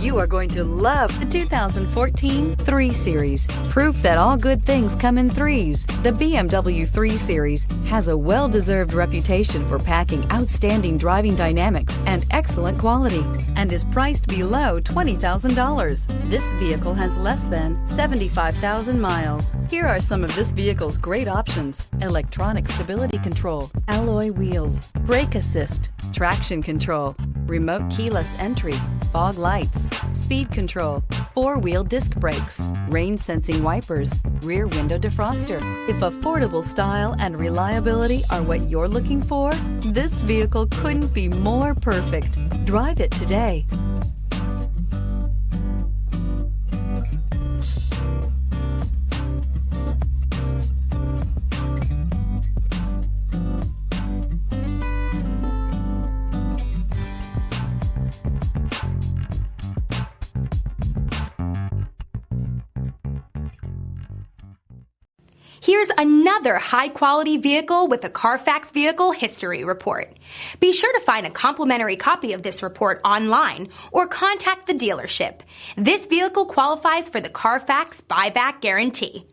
You are going to love the 2014 3 Series. Proof that all good things come in threes. The BMW 3 Series has a well-deserved reputation for packing outstanding driving dynamics and excellent quality, and is priced below $20,000. This vehicle has less than 75,000 miles. Here are some of this vehicle's great options: electronic stability control, alloy wheels, brake assist, traction control, remote keyless entry, fog lights, speed control, 4-wheel disc brakes, rain sensing wipers, rear window defroster. If affordable style and reliability are what you're looking for, this vehicle couldn't be more perfect. Drive it today. Here's another high-quality vehicle with a Carfax Vehicle History Report. Be sure to find a complimentary copy of this report online or contact the dealership. This vehicle qualifies for the Carfax Buyback Guarantee.